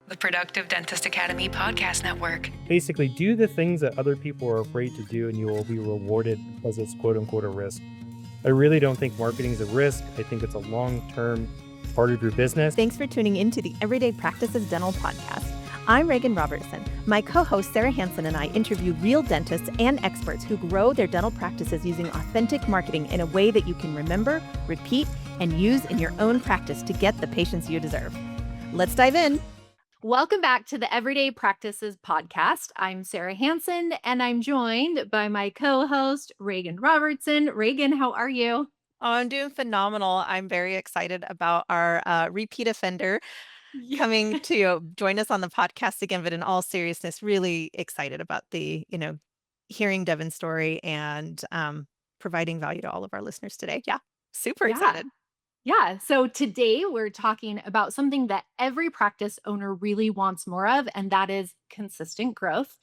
the Productive Dentist Academy podcast network. Basically, do the things that other people are afraid to do and you will be rewarded because it's quote unquote a risk. I really don't think marketing is a risk. I think it's a long-term part of your business. Thanks for tuning in to the Everyday Practices Dental Podcast. I'm Reagan Robertson. My co-host Sarah Hansen and I interview real dentists and experts who grow their dental practices using authentic marketing in a way that you can remember, repeat, and use in your own practice to get the patients you deserve. Let's dive in. Welcome back to the Everyday Practices Podcast. I'm Sarah Hansen, and I'm joined by my co-host, Reagan Robertson. Reagan, how are you? Oh, I'm doing phenomenal. I'm very excited about our repeat offender coming to join us on the podcast again, but in all seriousness, really excited about hearing Devin's story and providing value to all of our listeners today. Yeah, super excited. Yeah. So today we're talking about something that every practice owner really wants more of, and that is consistent growth.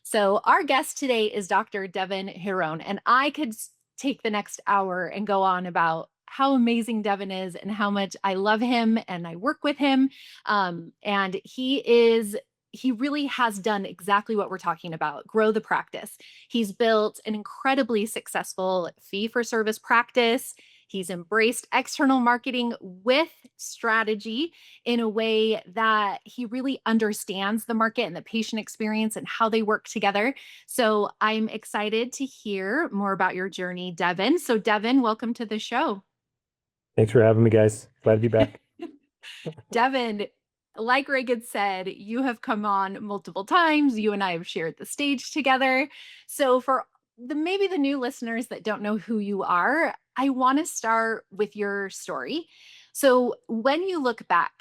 So our guest today is Dr. Devin Giron, and I could take the next hour and go on about how amazing Devin is and how much I love him and I work with him. And he really has done exactly what we're talking about, grow the practice. He's built an incredibly successful fee-for-service practice. He's embraced external marketing with strategy in a way that he really understands the market and the patient experience and how they work together. So I'm excited to hear more about your journey, Devin. So Devin, welcome to the show. Thanks for having me, guys. Glad to be back. Devin, like Reagan said, you have come on multiple times. You and I have shared the stage together. So for maybe the new listeners that don't know who you are, I want to start with your story. So when you look back,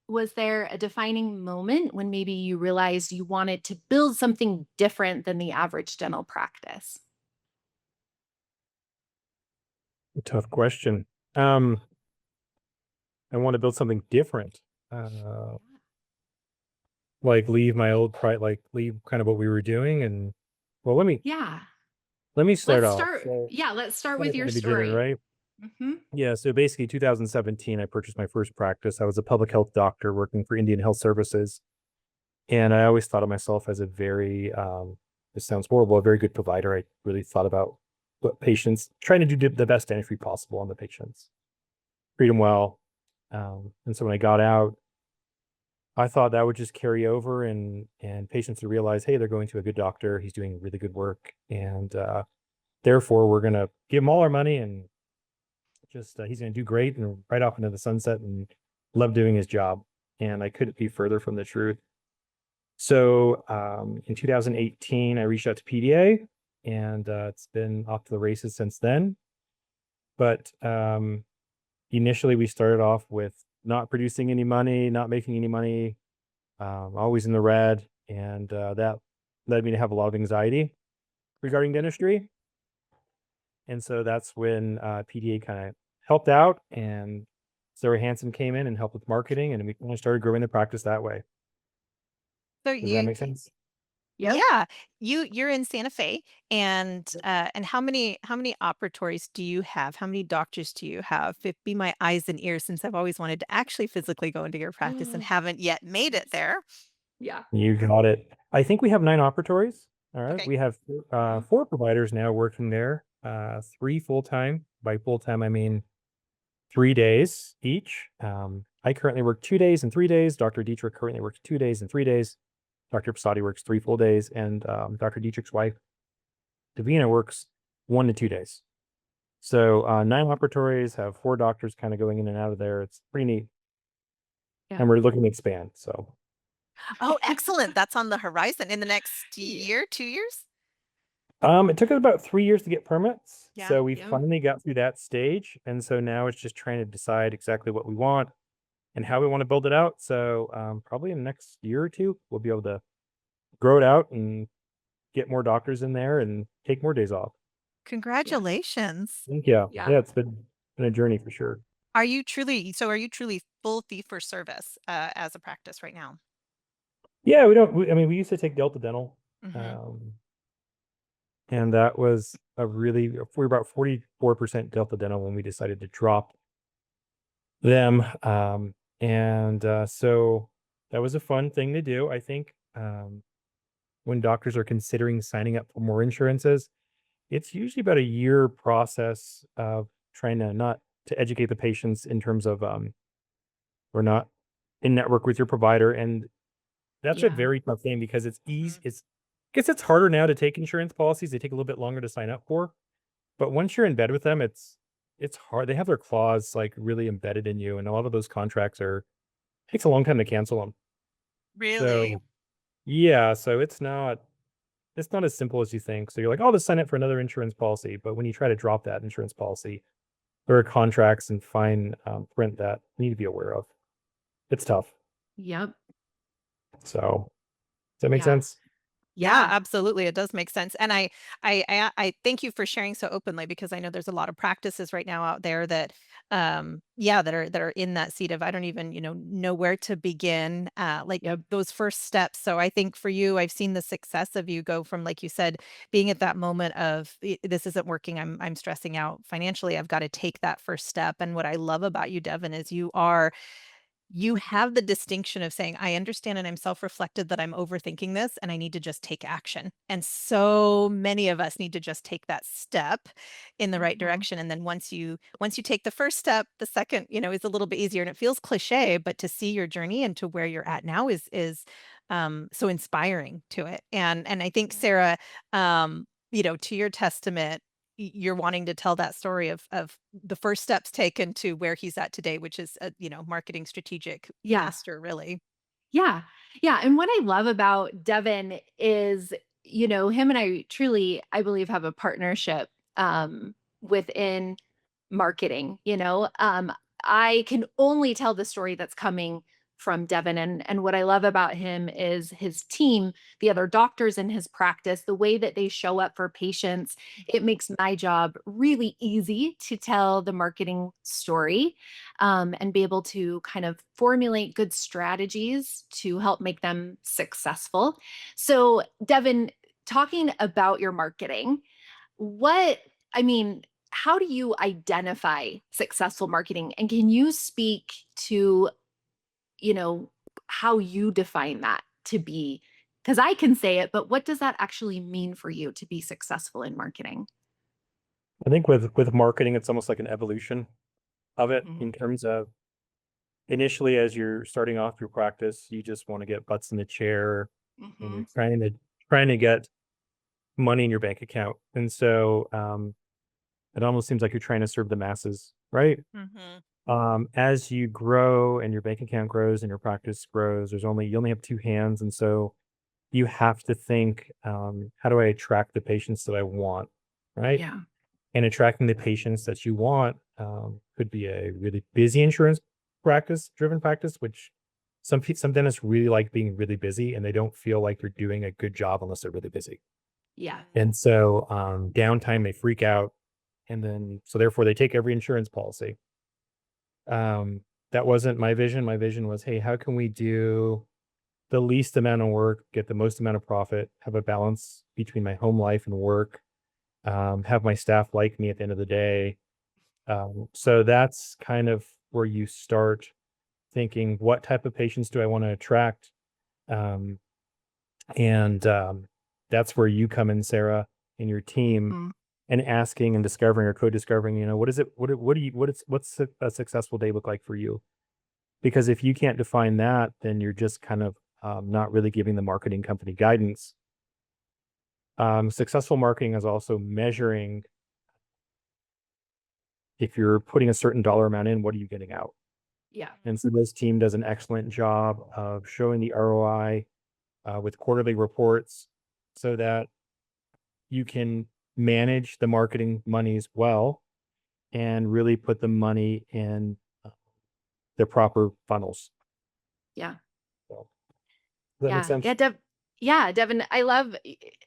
was there a defining moment when maybe you realized you wanted to build something different than the average dental practice? Tough question. I want to build something different. Like leave my old pride, like leave kind of what we were doing. And well, let me start off. Let's start with your story. Right? Mm-hmm. Yeah. So basically 2017, I purchased my first practice. I was a public health doctor working for Indian Health Services. And I always thought of myself as a very, this sounds horrible, a very good provider. I really thought about what patients, trying to do the best dentistry possible on the patients, treat them well. And so when I got out, I thought that would just carry over and patients would realize, hey, they're going to a good doctor. He's doing really good work. And therefore, we're going to give him all our money and just he's going to do great and right off into the sunset and love doing his job. And I couldn't be further from the truth. So in 2018, I reached out to PDA and it's been off to the races since then. But initially, we started off with not producing any money, not making any money, always in the red. And that led me to have a lot of anxiety regarding dentistry. And so that's when PDA kind of helped out and Sarah Hansen came in and helped with marketing and we kind of started growing the practice that way. So Does that make sense? Yep. Yeah, you're in Santa Fe, and how many operatories do you have? How many doctors do you have? Be my eyes and ears, since I've always wanted to actually physically go into your practice and haven't yet made it there. Yeah. You got it. I think we have 9 operatories. All right. Okay. We have 4 providers now working there, 3 full-time. By full-time, I mean 3 days each. I currently work 2 days and 3 days. Dr. Dietrich currently works 2 days and 3 days. Dr. Passati works 3 full days. And Dr. Dietrich's wife, Davina, works 1 to 2 days. So 9 operatories, have 4 doctors kind of going in and out of there. It's pretty neat. Yeah. And we're looking to expand. So. Oh, excellent. That's on the horizon in the next year, 2 years? It took us about 3 years to get permits. Yeah. So we finally got through that stage. And so now it's just trying to decide exactly what we want and how we want to build it out. So probably in the next year or 2, we'll be able to grow it out and get more doctors in there and take more days off. Congratulations. Thank you. Yeah. Yeah, it's been a journey for sure. Are you truly full fee for service as a practice right now? Yeah, we used to take Delta Dental. Mhm. And that was we're about 44% Delta Dental when we decided to drop them. So That was a fun thing to do. I think when doctors are considering signing up for more insurances, it's usually about a year process of trying to not to educate the patients in terms of we're not in network with your provider. And that's a Yeah. very tough thing because it's easy. Mhm. I guess it's harder now to take insurance policies. They take a little bit longer to sign up for. But once you're in bed with them, it's hard. They have their claws like really embedded in you, and a lot of those contracts are takes a long time to cancel them. Really? So yeah, so it's not as simple as you think. So you're like, oh, let's sign up for another insurance policy. But when you try to drop that insurance policy, there are contracts and fine print that you need to be aware of. It's tough. Yep. So does that make Yeah. sense? Yeah, Yeah. absolutely. It does make sense. And I thank you for sharing so openly because I know there's a lot of practices right now out there that yeah, that are in that seat of I don't even, know where to begin, like those first steps. So I think for you, I've seen the success of you go from, like you said, being at that moment of this isn't working, I'm stressing out financially. I've got to take that first step. And what I love about you, Devin, is you have the distinction of saying, I understand and I'm self-reflected that I'm overthinking this and I need to just take action. And so many of us need to just take that step in the right Mhm. direction. And then once you take the first step, the second, is a little bit easier. And it feels cliche, but to see your journey and to where you're at now is so inspiring to it. And I think Sarah, to your testament, you're wanting to tell that story of the first steps taken to where he's at today, which is a, marketing strategic Yeah. master, really. Yeah. Yeah. And what I love about Devin is, him and I truly, I believe, have a partnership within marketing. I can only tell the story that's coming from Devin. And what I love about him is his team, the other doctors in his practice, the way that they show up for patients. It makes my job really easy to tell the marketing story and be able to kind of formulate good strategies to help make them successful. So, Devin, talking about your marketing, what, I mean, how do you identify successful marketing? And can you speak to, you know, how you define that to be? Because I can say it, but what does that actually mean for you to be successful in marketing? I think with marketing, it's almost like an evolution of it Mhm. in terms of initially as you're starting off your practice, you just want to get butts in the chair and you're Mhm. trying to get money in your bank account. And so it almost seems like you're trying to serve the masses, right? Mhm. As you grow and your bank account grows and your practice grows, you only have two hands. And so you have to think, how do I attract the patients that I want? Right. Yeah. And attracting the patients that you want could be a really busy insurance practice driven practice, which some dentists really like being really busy and they don't feel like they're doing a good job unless they're really busy. Yeah. And so downtime, they freak out. And then, so therefore, they take every insurance policy. That wasn't my vision. My vision was, hey, how can we do the least amount of work, get the most amount of profit, have a balance between my home life and work, have my staff like me at the end of the day. So that's kind of where you start thinking, what type of patients do I want to attract? Um, and that's where you come in, Sarah, and your team, Mhm. and asking and discovering or co-discovering. What is it? What do you? What's a successful day look like for you? Because if you can't define that, then you're just kind of not really giving the marketing company guidance. Successful marketing is also measuring if you're putting a certain dollar amount in, what are you getting out? Yeah. And so this team does an excellent job of showing the ROI with quarterly reports so that you can manage the marketing monies well and really put the money in the proper funnels. Yeah. So, does that make Yeah. sense? Yeah, Devin, I love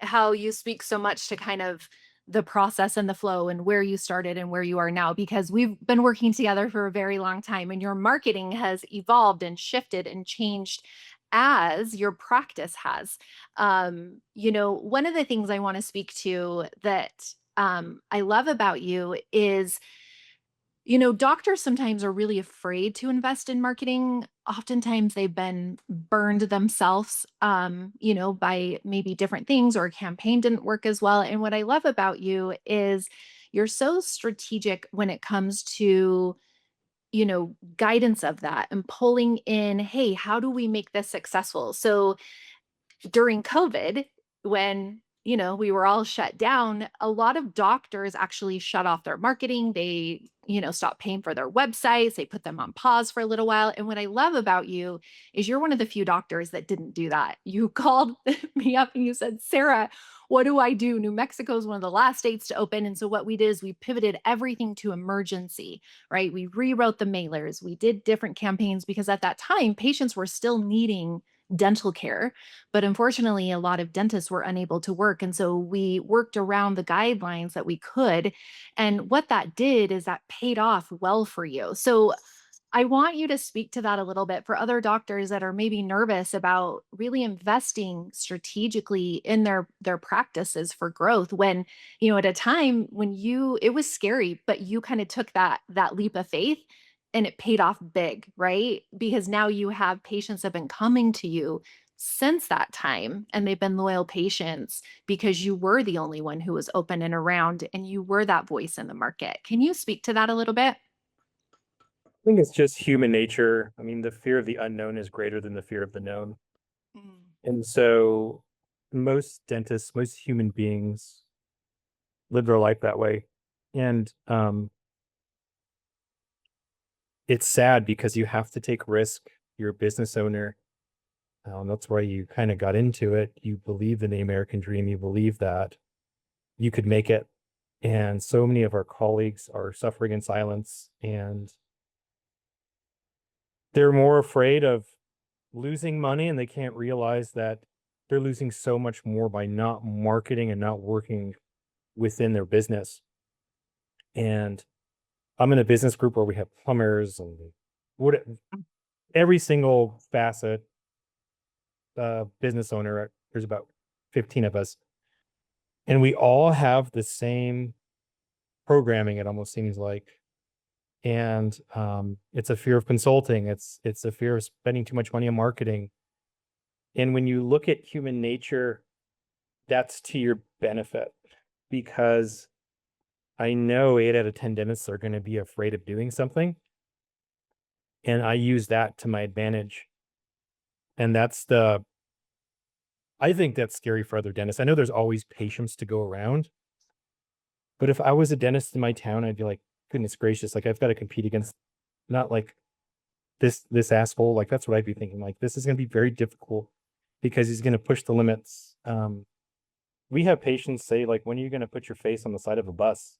how you speak so much to kind of the process and the flow and where you started and where you are now because we've been working together for a very long time and your marketing has evolved and shifted and changed as your practice has. One of the things I want to speak to that I love about you is doctors sometimes are really afraid to invest in marketing oftentimes they've been burned themselves, by maybe different things, or a campaign didn't work as well. And what I love about you is you're so strategic when it comes to, guidance of that and pulling in, hey, how do we make this successful? So during COVID, when we were all shut down, a lot of doctors actually shut off their marketing. They, stopped paying for their websites. They put them on pause for a little while. And what I love about you is you're one of the few doctors that didn't do that. You called me up and you said, Sarah, what do I do? New Mexico is one of the last states to open. And so what we did is we pivoted everything to emergency, right? We rewrote the mailers. We did different campaigns because at that time, patients were still needing dental care. But unfortunately, a lot of dentists were unable to work. And so we worked around the guidelines that we could. And what that did is that paid off well for you. So I want you to speak to that a little bit for other doctors that are maybe nervous about really investing strategically in their practices for growth when, at a time when it was scary, but you kind of took that leap of faith and it paid off big, right? Because now you have patients that have been coming to you since that time and they've been loyal patients because you were the only one who was open and around and you were that voice in the market. Can you speak to that a little bit? I think it's just human nature. I mean, the fear of the unknown is greater than the fear of the known. And so most dentists, most human beings live their life that way. And it's sad because you have to take risk. You're a business owner. That's why you kind of got into it. You believe in the American dream. You believe that you could make it. And so many of our colleagues are suffering in silence, and they're more afraid of losing money, and they can't realize that they're losing so much more by not marketing and not working within their business. And I'm in a business group where we have plumbers and every single facet, business owner. There's about 15 of us, and we all have the same programming, it almost seems like. And it's a fear of consulting. It's a fear of spending too much money on marketing. And when you look at human nature, that's to your benefit, because I know 8 out of 10 dentists are going to be afraid of doing something. And I use that to my advantage. And I think that's scary for other dentists. I know there's always patients to go around. But if I was a dentist in my town, I'd be like, goodness gracious, like I've got to compete against not like this asshole. Like that's what I'd be thinking. Like this is going to be very difficult because he's going to push the limits. We have patients say like, when are you going to put your face on the side of a bus?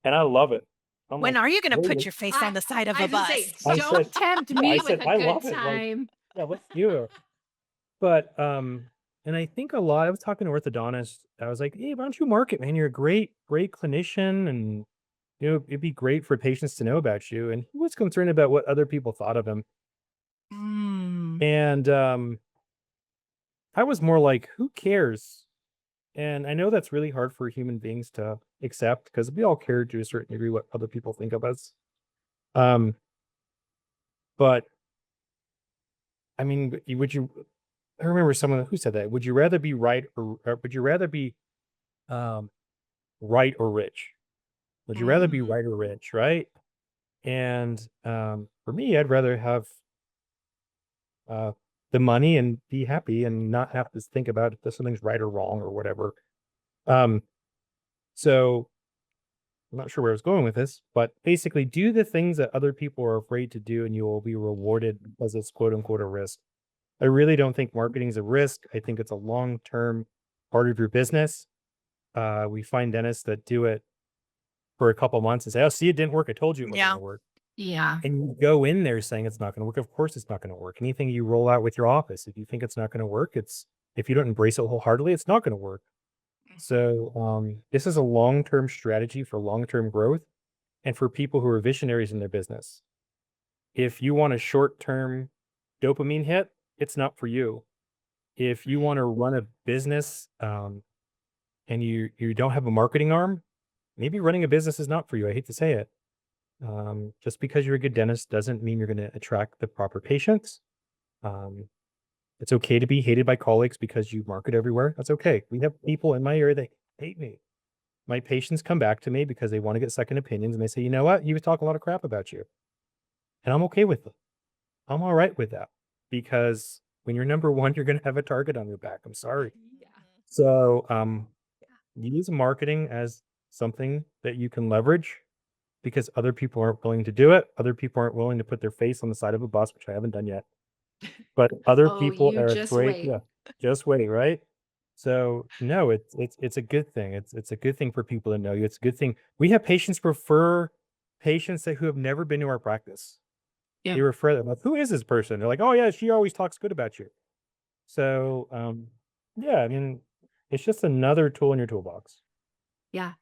And I love it. I'm When like, are you going to put "Really?" your face on the side of a I was gonna bus? say, I don't said- tempt I me said, with a I good love it. Like, time. yeah, let's do it. But and I think a lot. I was talking to orthodontist. I was like, hey, why don't you market, man? You're a great clinician, and it'd be great for patients to know about you. And he was concerned about what other people thought of him. And I was more like, who cares? And I know that's really hard for human beings to accept because we all care to a certain degree what other people think of us. But I mean, I remember someone who said that. Would you rather be right or would you rather be right or rich? Would you rather be right or rich, right? And for me, I'd rather have the money and be happy and not have to think about if something's right or wrong or whatever. So I'm not sure where I was going with this, but basically do the things that other people are afraid to do and you will be rewarded because it's quote unquote a risk. I really don't think marketing is a risk. I think it's a long-term part of your business. We find dentists that do it for a couple months and say, oh, see, it didn't work. I told you it wasn't Yeah. going to work. Yeah. And you go in there saying it's not going to work. Of course, it's not going to work. Anything you roll out with your office, if you think it's not going to work, if you don't embrace it wholeheartedly, it's not going to work. So this is a long-term strategy for long-term growth and for people who are visionaries in their business. If you want a short-term dopamine hit, it's not for you. If you want to run a business and you don't have a marketing arm, maybe running a business is not for you. I hate to say it. Just because you're a good dentist doesn't mean you're going to attract the proper patients. Um, it's okay to be hated by colleagues because you market everywhere. That's okay. We have people in my area that hate me. My patients come back to me because they want to get second opinions and they say, you know what? He was talking a lot of crap about you. And I'm okay with it. I'm all right with that because when you're number one, you're going to have a target on your back. I'm sorry. Yeah. So, use marketing as something that you can leverage because other people aren't willing to do it. Other people aren't willing to put their face on the side of a bus, which I haven't done yet. But other Oh, people you are just afraid. wait. Yeah, just wait, right? So no, it's a good thing. It's a good thing for people to know you. It's a good thing. We have patients refer patients who have never been to our practice. Yeah. They refer them like, who is this person? They're like, oh yeah, she always talks good about you. So yeah, I mean, it's just another tool in your toolbox. Yeah.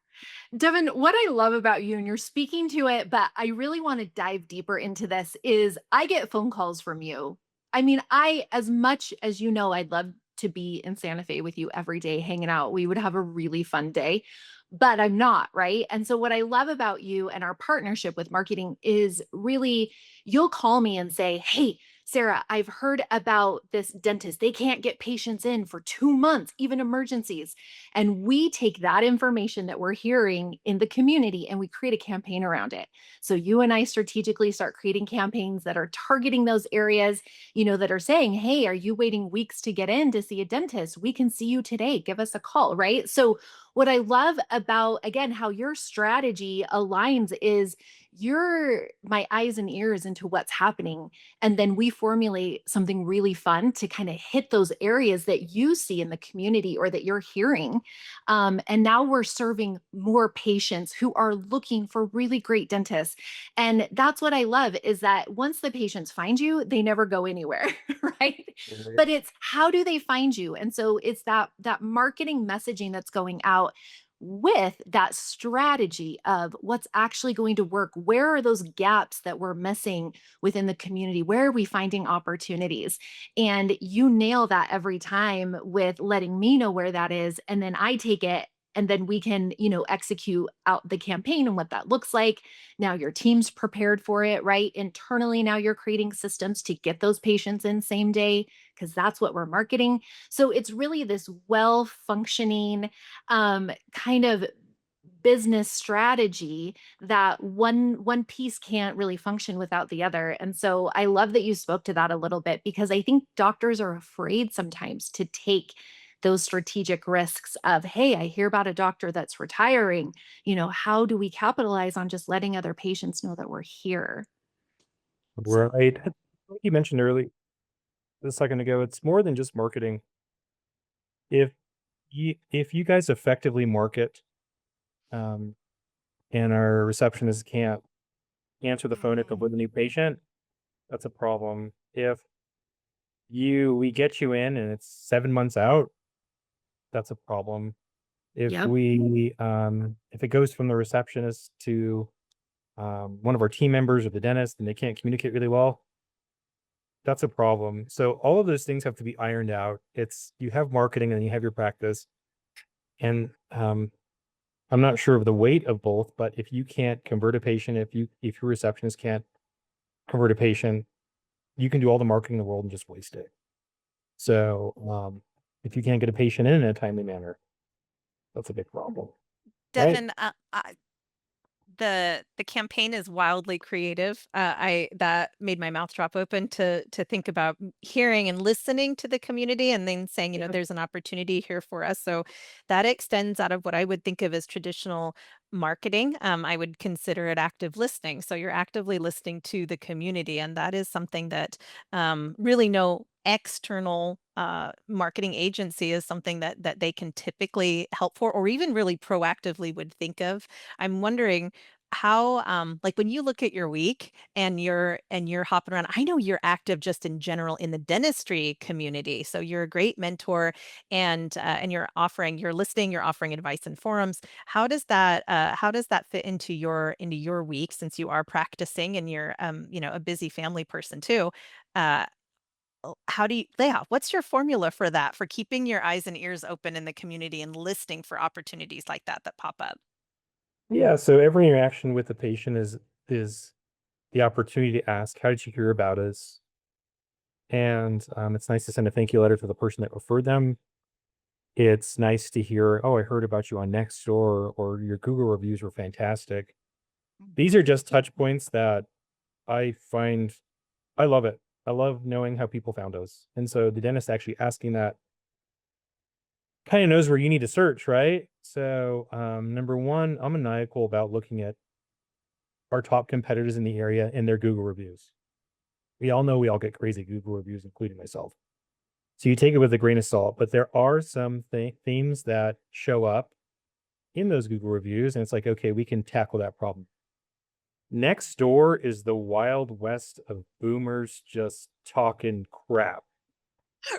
Devin, what I love about you, and you're speaking to it, but I really want to dive deeper into this, is I get phone calls from you. I mean, as much as you know, I'd love to be in Santa Fe with you every day hanging out. We would have a really fun day, but I'm not, right? And so, what I love about you and our partnership with marketing is really you'll call me and say, hey, Sarah, I've heard about this dentist. They can't get patients in for 2 months, even emergencies. And we take that information that we're hearing in the community and we create a campaign around it. So you and I strategically start creating campaigns that are targeting those areas, that are saying, hey, are you waiting weeks to get in to see a dentist? We can see you today. Give us a call, right? So what I love about, again, how your strategy aligns is you're my eyes and ears into what's happening. And then we formulate something really fun to kind of hit those areas that you see in the community or that you're hearing. And now we're serving more patients who are looking for really great dentists. And that's what I love is that once the patients find you, they never go anywhere, right? Right. But it's how do they find you? And so it's that marketing messaging that's going out with that strategy of what's actually going to work. Where are those gaps that we're missing within the community? Where are we finding opportunities? And you nail that every time with letting me know where that is. And then I take it and then we can, execute out the campaign and what that looks like. Now your team's prepared for it, right? Internally, now you're creating systems to get those patients in same day because that's what we're marketing. So it's really this well functioning kind of business strategy that one piece can't really function without the other. And so I love that you spoke to that a little bit because I think doctors are afraid sometimes to take those strategic risks of, hey, I hear about a doctor that's retiring. How do we capitalize on just letting other patients know that we're here? So Right. Like you mentioned earlier a second ago, it's more than just marketing. If if you guys effectively market, um, and our receptionist can't answer the phone with a new patient, that's a problem. If we get you in and it's 7 months out, that's a problem. yep. If it goes from the receptionist to one of our team members or the dentist and they can't communicate really well, that's a problem. So all of those things have to be ironed out. It's you have marketing and you have your practice, and I'm not sure of the weight of both, but if you can't convert a patient, if your receptionist can't convert a patient, you can do all the marketing in the world and just waste it. So if you can't get a patient in a timely manner, that's a big problem, right? Devin, the campaign is wildly creative. I that made my mouth drop open to think about hearing and listening to the community and then saying, Yep. there's an opportunity here for us. So that extends out of what I would think of as traditional marketing. I would consider it active listening. So you're actively listening to the community, and that is something that really no external marketing agency is something that they can typically help for, or even really proactively would think of. I'm wondering how like when you look at your week and you're hopping around. I know you're active just in general in the dentistry community, so you're a great mentor, and you're listening, you're offering advice in forums. How does that fit into your week, since you are practicing and you're a busy family person too? uh how do you yeah, what's your formula for that, for keeping your eyes and ears open in the community and listening for opportunities like that pop up? Yeah. So every interaction with the patient is is the opportunity to ask, how did you hear about us? And it's nice to send a thank you letter to the person that referred them. It's nice to hear, oh, I heard about you on Nextdoor, or your Google reviews were fantastic. These are just touch points that I find, I love it. I love knowing how people found us. And so the dentist actually asking that kind of knows where you need to search, right? So, number one, I'm maniacal about looking at our top competitors in the area and their Google reviews. We all know we all get crazy Google reviews, including myself. So you take it with a grain of salt, but there are some themes that show up in those Google reviews, and it's like, okay, we can tackle that problem. Next door is the wild west of boomers just talking crap.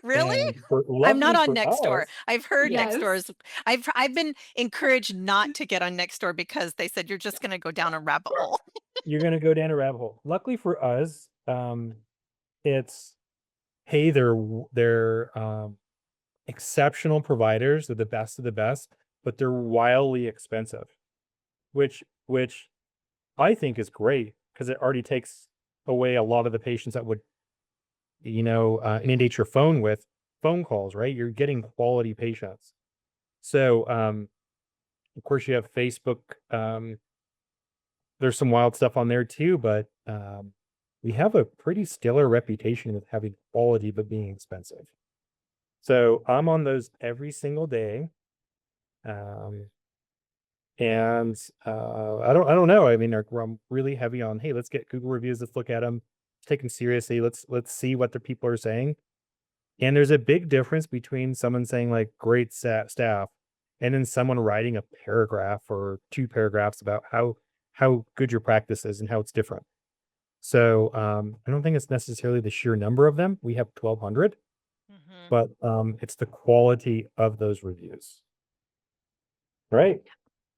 Really? And I'm not luckily on for Nextdoor. us, I've heard Yes. Nextdoor's. I've been encouraged not to get on Nextdoor because they said you're just going to go down a rabbit hole. you're gonna go down a rabbit hole. Luckily for us, it's hey, they're exceptional providers. They're the best of the best, but they're wildly expensive, which I think is great because it already takes away a lot of the patients that would, inundate your phone with phone calls, right? You're getting quality patients. So, of course, you have Facebook. There's some wild stuff on there too, but we have a pretty stellar reputation with having quality but being expensive. So I'm on those every single day. Um, and I don't know. I mean, I'm really heavy on, hey, let's get Google reviews, let's look at them, take them seriously. Let's see what the people are saying. And there's a big difference between someone saying like great staff and then someone writing a paragraph or two paragraphs about how good your practice is and how it's different. So I don't think it's necessarily the sheer number of them. We have 1,200, Mhm. but it's the quality of those reviews. Right.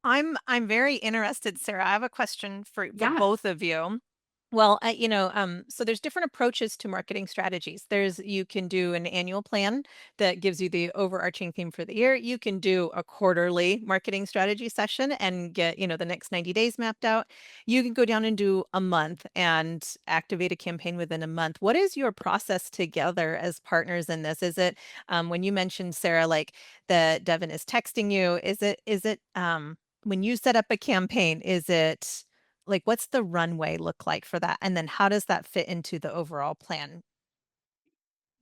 I'm very interested, Sarah. I have a question for Yeah. both of you. Well, so there's different approaches to marketing strategies. You can do an annual plan that gives you the overarching theme for the year. You can do a quarterly marketing strategy session and get, the next 90 days mapped out. You can go down and do a month and activate a campaign within a month. What is your process together as partners in this? Is it when you mentioned, Sarah, like that Devin is texting you, is it when you set up a campaign, is it like, what's the runway look like for that? And then how does that fit into the overall plan?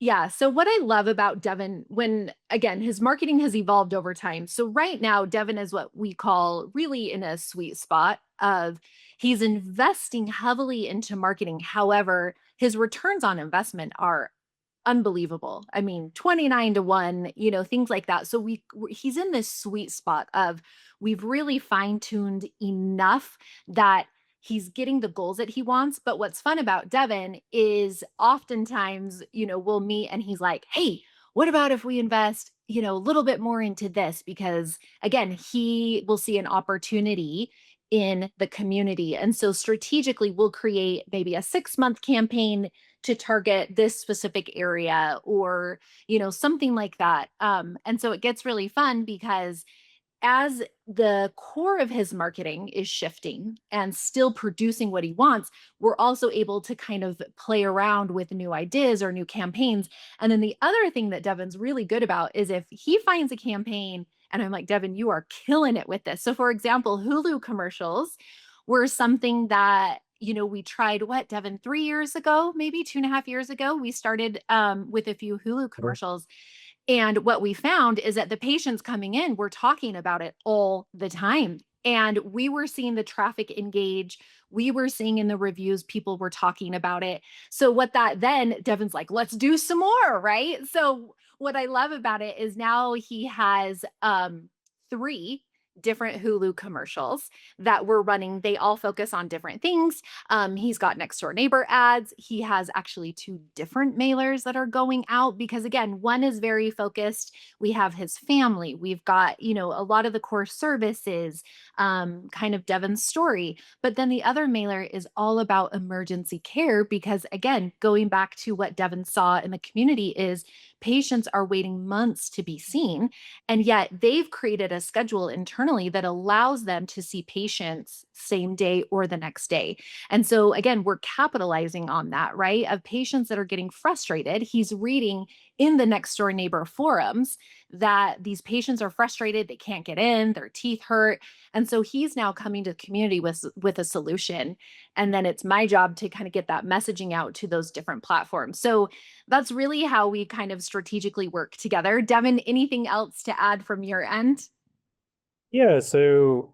Yeah. So what I love about Devin, when again, his marketing has evolved over time. So right now, Devin is what we call really in a sweet spot of he's investing heavily into marketing. However, his returns on investment are unbelievable. I mean, 29 to 1, things like that. So he's in this sweet spot of we've really fine-tuned enough that he's getting the goals that he wants. But what's fun about Devin is oftentimes, we'll meet and he's like, "Hey, what about if we invest, a little bit more into this?" Because again, he will see an opportunity in the community. And so strategically, we'll create maybe a 6-month campaign to target this specific area or something like that, and so it gets really fun because as the core of his marketing is shifting and still producing what he wants, we're also able to kind of play around with new ideas or new campaigns. And then the other thing that Devin's really good about is if he finds a campaign and I'm like, "Devin, you are killing it with this." So, for example, Hulu commercials were something that we tried what, Devin, 3 years ago, maybe 2.5 years ago, we started with a few Hulu commercials. And what we found is that the patients coming in were talking about it all the time. And we were seeing the traffic engage. We were seeing in the reviews, people were talking about it. So, what that then, Devin's like, "Let's do some more." Right. So, what I love about it is now he has 3 different Hulu commercials that we're running. They all focus on different things. He's got next door neighbor ads. He has actually 2 different mailers that are going out because, again, one is very focused. We have his family. We've got, a lot of the core services, kind of Devin's story. But then the other mailer is all about emergency care because, again, going back to what Devin saw in the community is patients are waiting months to be seen. And yet they've created a schedule internally internally that allows them to see patients same day or the next day. And so, again, we're capitalizing on that, right? Of patients that are getting frustrated. He's reading in the next door neighbor forums that these patients are frustrated, they can't get in, their teeth hurt. And so he's now coming to the community with a solution. And then it's my job to kind of get that messaging out to those different platforms. So that's really how we kind of strategically work together. Devin, anything else to add from your end? Yeah, so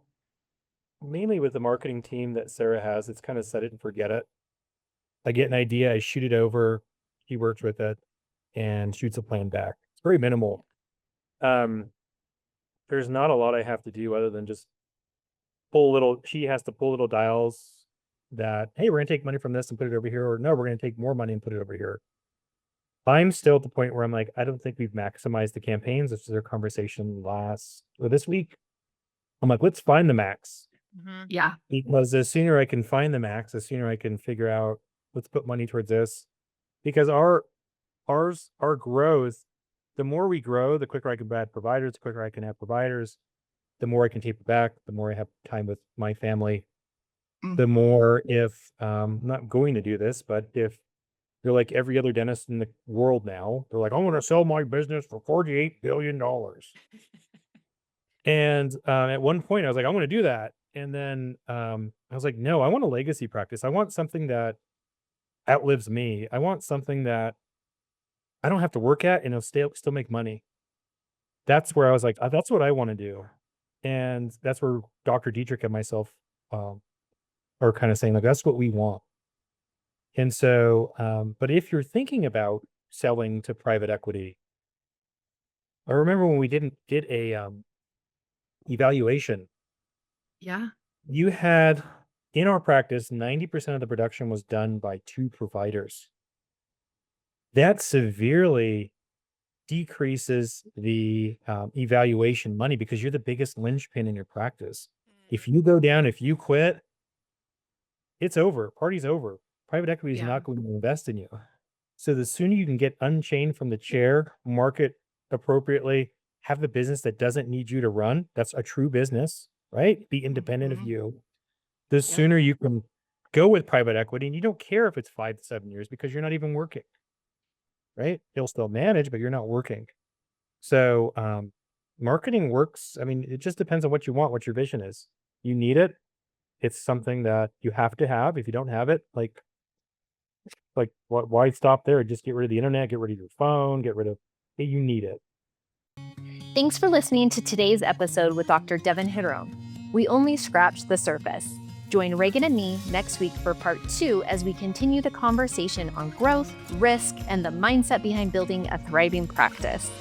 mainly with the marketing team that Sarah has, it's kind of set it and forget it. I get an idea, I shoot it over, he works with it and shoots a plan back. It's very minimal. There's not a lot I have to do other than just she has to pull little dials that, hey, we're gonna take money from this and put it over here, or no, we're gonna take more money and put it over here. I'm still at the point where I'm like, I don't think we've maximized the campaigns. This is our conversation this week. I'm like, let's find the max. Mhm. Yeah. Because the sooner I can find the max, the sooner I can figure out, let's put money towards this. Because our growth, the more we grow, the quicker I can add providers, the quicker I can have providers, the more I can taper back, the more I have time with my family, the more if I'm not going to do this, but if they're like every other dentist in the world now, they're like, I'm going to sell my business for $48 billion. And at one point I was like, I'm going to do that. And then I was like, no, I want a legacy practice. I want something that outlives me. I want something that I don't have to work at and it'll still make money. That's where I was like, that's what I want to do. And that's where Dr. Dietrich and myself are kind of saying, like, that's what we want. And so, but if you're thinking about selling to private equity, I remember when we did a evaluation, Yeah. you had in our practice, 90% of the production was done by 2 providers. That severely decreases the evaluation money because you're the biggest linchpin in your practice. If you go down, if you quit, it's over. Party's over. Private equity is Yeah. not going to invest in you. So the sooner you can get unchained from the chair, market appropriately, have the business that doesn't need you to run, that's a true business, right? Be independent of Mhm. you. The sooner you can go with private equity, and you don't care if it's 5 to 7 years because you're not even working, right? You'll still manage, but you're not working. So marketing works. I mean, it just depends on what you want, what your vision is. You need it. It's something that you have to have. If you don't have it, like why stop there? Just get rid of the internet, get rid of your phone, you need it. Thanks for listening to today's episode with Dr. Devin Giron. We only scratched the surface. Join Reagan and me next week for part 2 as we continue the conversation on growth, risk, and the mindset behind building a thriving practice.